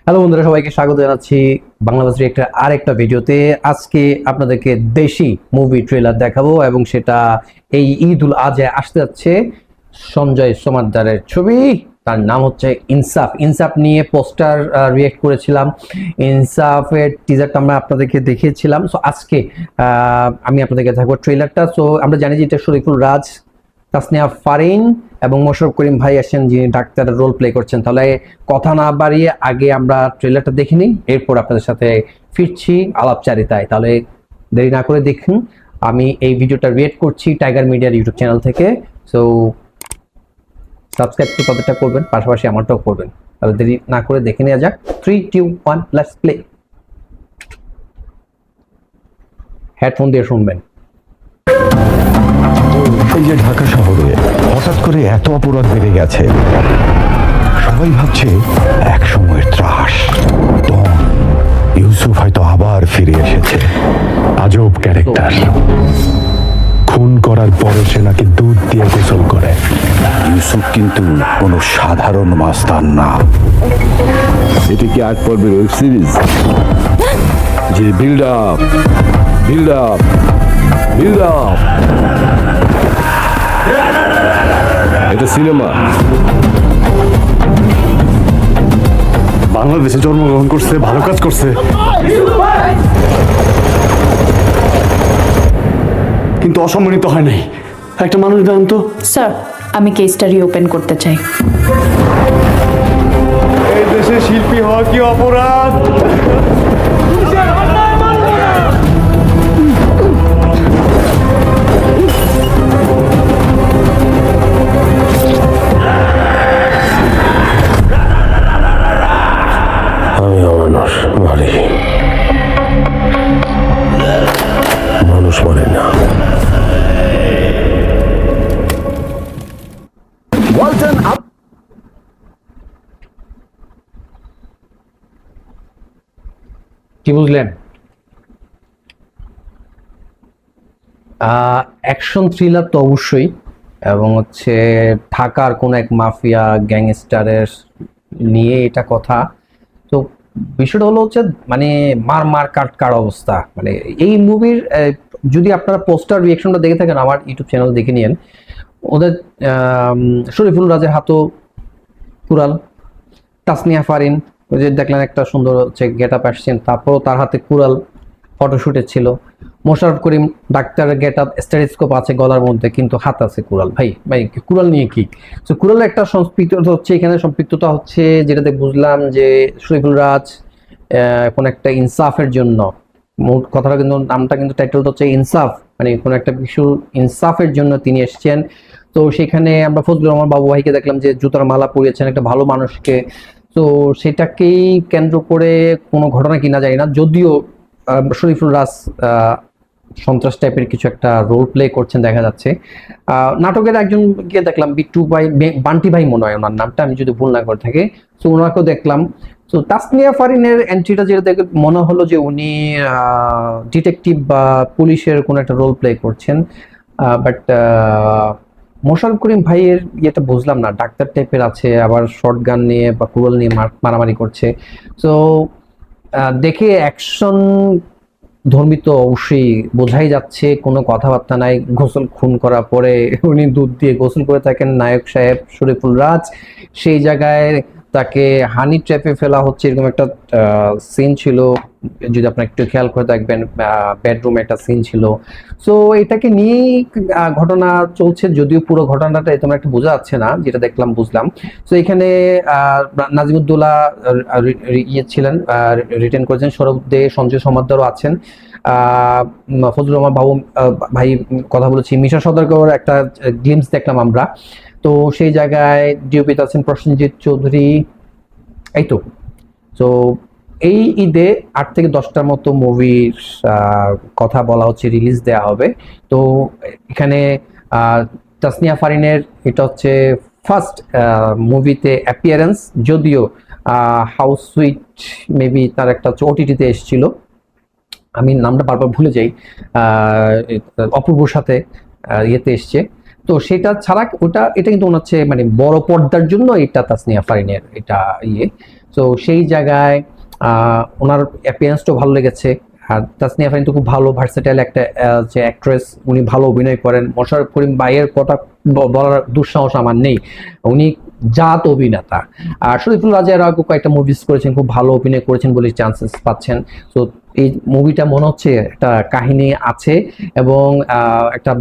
Hello বন্ধুরা, সবাইকে স্বাগত জানাচ্ছি বাংলাদেশ রিয়েক্টর আরেকটা ভিডিওতে। আজকে আপনাদেরকে দেশি মুভি ট্রেলার দেখাবো এবং সেটা এই ঈদ উল আজহায় আসতে যাচ্ছে। সঞ্জয় সমাদ্দারের ছবি, তার নাম হচ্ছে ইনসাফ। ইনসাফ নিয়ে পোস্টার রিয়েক্ট করেছিলাম, ইনসাফের টিজারটা আমরা আপনাদেরকে দেখিয়েছিলাম। সো আজকে আমি আপনাদেরকে দেখাবো ট্রেলারটা। সো আমরা জানি যে এটা শরীফুল রাজ, তাসনিয়া ফারিন এবং মোশাররফ করিম ভাই আসেন, যিনি ডাক্তারের রোল প্লে করছেন। তাহলে কথা না বাড়িয়ে আগে আমরা ট্রেলারটা দেখে নিই, এরপর আপনাদের সাথে ফিরছি আলাপচারিতায়। তাহলে দেরি না করে দেখুন। আমি এই ভিডিওটা রিয়েক্ট করছি টাইগার মিডিয়ার ইউটিউব চ্যানেল থেকে। সো সাবস্ক্রাইব তো তাদেরটা করবেন, পাশাপাশি আমারটাও করবেন। তাহলে দেরি না করে দেখে নেওয়া যাক। 3, 2, 1, লেটস প্লে। হেডফোন দিয়ে শুনবেন। এই যে ঢাকা শহরে হঠাৎ করে এত অপরাধ বেড়ে গেছে, সবাই ভাবছে এক সময়ের ত্রাস ডন ইউসুফ হয়তো আবার ফিরে এসেছে। আজব ক্যারেক্টার। খুন করার পরে সে নাকি দুধ দিয়ে গোসল করে। ইউসুফ কিন্তু কোনো সাধারণ মাস্তান না। এটা কি 8 পর্বের ওয়েব সিরিজ? যে build up build up build up, এটা সিনেমা। বাংলাদেশে জন্মগ্রহণ করছে, ভালো কাজ করছে, কিন্তু অসম্মানিত হয় নাই। একটা মানুষ জানেন তো, স্যার, আমি কেসটা রিওপেন করতে চাই। এই দেশে শিল্পী হওয়া কি অপরাধ? আমি অমানুষ মারি, মানুষ মরে না। ওয়ালটন কি বুঝলেন? অ্যাকশন থ্রিলার তো অবশ্যই, এবং হচ্ছে ঢাকার কোন এক মাফিয়া গ্যাংস্টারের নিয়ে এটা কথা। তো বিষয়টা হলো হচ্ছে মানে মার কাট অবস্থা। মানে এই মুভির যদি আপনারা পোস্টার রিয়াকশনটা দেখে থাকেন, আমার ইউটিউব চ্যানেল দেখে নিন। ওদের শরীফুল রাজের হাতও কুড়াল, তাসনিয়া ফারিন ওই যে দেখলেন একটা সুন্দর হচ্ছে গেট আপ আসছেন, তারপরও তার হাতে কুড়াল ফটোশুটের ছিল। মোশাররফ করিম ডাক্তারের গেট আপ, স্টেথোস্কোপ আছে গলার মধ্যে, কিন্তু হাত আছে কুড়াল। ভাই কুড়াল নিয়ে কি? তো কুড়ালের একটা সম্পৃক্ততা হচ্ছে এখানে, সম্পৃক্ততা হচ্ছে যেটাতে বুঝলাম যে শরীফুল রাজ কোন একটা ইনসাফের জন্য, মোট কথাটা কিন্তু নামটা কিন্তু টাইটেলটা হচ্ছে ইনসাফ, মানে কোন একটা কিছু ইনসাফের জন্য তিনি এসছেন। তো সেখানে আমরা ফজলুর রহমান বাবু ভাইকে দেখলাম যে জুতার মালা পরিয়েছেন একটা ভালো মানুষকে। তো সেটাকেই কেন্দ্র করে কোনো ঘটনা কিনা যায় না, যদিও শরীফুল রাজ সন্ত্রাস টাইপের কিছু একটা রোল প্লে করছেন দেখা যাচ্ছে। নাটকের একজনকে দেখলাম, বিট্টু ভাই, বান্টি ভাই মনে হয় ওনার নামটা, আমি যদি ভুল না করে থাকি। তো ওনাকেও দেখলাম। তো তাসনিয়া ফারিনের এন্ট্রিটা যেটা দেখে মনে হলো যে উনি ডিটেকটিভ বা পুলিশের কোনো একটা রোল প্লে করছেন। বাট মোশাররফ করিম ভাইয়ের ইয়েটা বুঝলাম না, ডাক্তার টাইপের আছে, আবার শর্ট গান নিয়ে বা কুড়াল নিয়ে মারামারি করছে। তো দেখে অ্যাকশন ধর্মী তো অবশ্যই বোঝাই যাচ্ছে, কোনো কথাবার্তা নাই। গোসল খুন করার পরে উনি দুধ দিয়ে গোসল করে থাকেন নায়ক সাহেব শরীফুল রাজ, সেই জায়গায় তাকে হানি ট্র্যাপে ফেলা হচ্ছে, এরকম একটা সিন ছিল। যদি আপনার একটু খেয়াল করে দেখবেন, বেডরুমে একটা সিন ছিল। সো এটাকে নিয়েই ঘটনা চলছে, যদিও পুরো ঘটনাটা তেমন একটা বোঝা যাচ্ছে না, যেটা দেখলাম বুঝলাম। সো এখানে নাজিমুদ্দৌলা ইয়ে ছিলেন, রিটেন করেছেন, সৌরভ দে, সঞ্জয় সমাদ্দারও আছেন, ফজলুর রহমান বাবু ভাই কথা বলেছি, মিশা সদাগর একটা গ্লিমস দেখলাম আমরা। তো সেই জায়গায় ডিওপিতে আছেন প্রসেনজিৎ চৌধুরী। এই তো এই ঈদে 8 থেকে 10টার মতো মুভির কথা বলা হচ্ছে, রিলিজ দেওয়া হবে। তো এখানে তাসনিয়া ফারিনের এটা হচ্ছে ফার্স্ট মুভিতে অ্যাপিয়ারেন্স, যদিও হাউস সুইট মেবি তার একটা হচ্ছে ওটিটিতে এসেছিল, আমি নামটা বারবার ভুলে যাই, অপূর্বর সাথে ইয়েতে এসছে। তো সেটা ছাড়া এটা কিন্তু মনে হচ্ছে মানে বড় পর্দার জন্য এটা তাসনিয়া ফারিনের এটা ইয়ে। তো সেই জায়গায় ওনার অ্যাপিয়ারেন্সটাও ভালো লেগেছে। আর তাসনিয়া ফারিন তো খুব ভালো ভার্সেটাইল একটা যে অ্যাক্ট্রেস, উনি ভালো অভিনয় করেন। মোশাররফ করিম ভাইয়ের কথা বলার দুঃসাহস আমার নেই, উনি জাত অভিনেতা। আর শরীফুল রাজা এর আগে কয়েকটা মুভিজ করেছেন, খুব ভালো অভিনয় করেছেন বলে চান্সেস পাচ্ছেন। তো এই মুভিটা মনে হচ্ছে একটা কাহিনী আছে এবং একটা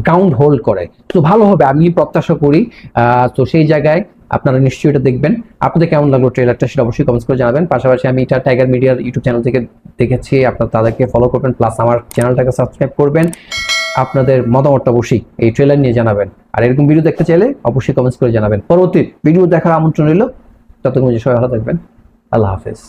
গ্রাউন্ড হোল্ড করে, তো ভালো হবে আমি প্রত্যাশা করি। তো সেই জায়গায় আপনারা নিশ্চয়ই এটা দেখবেন। আপনাদের কেমন লাগলো ট্রেলারটা সেটা অবশ্যই কমেন্টস করে জানাবেন। পাশাপাশি আমি এটা টাইগার মিডিয়ার ইউটিউব চ্যানেল থেকে দেখেছি, আপনারা তাদেরকে ফলো করবেন, প্লাস আমার চ্যানেলটাকে সাবস্ক্রাইব করবেন। আপনাদের মতামতটা অবশ্যই এই ট্রেলার নিয়ে জানাবেন। আর এরকম ভিডিও দেখতে চাইলে অবশ্যই কমেন্টস করে জানাবেন। পরবর্তী ভিডিও দেখার আমন্ত্রণ রইল। ততক্ষণ সবাই ভালো থাকবেন। আল্লাহ হাফেজ।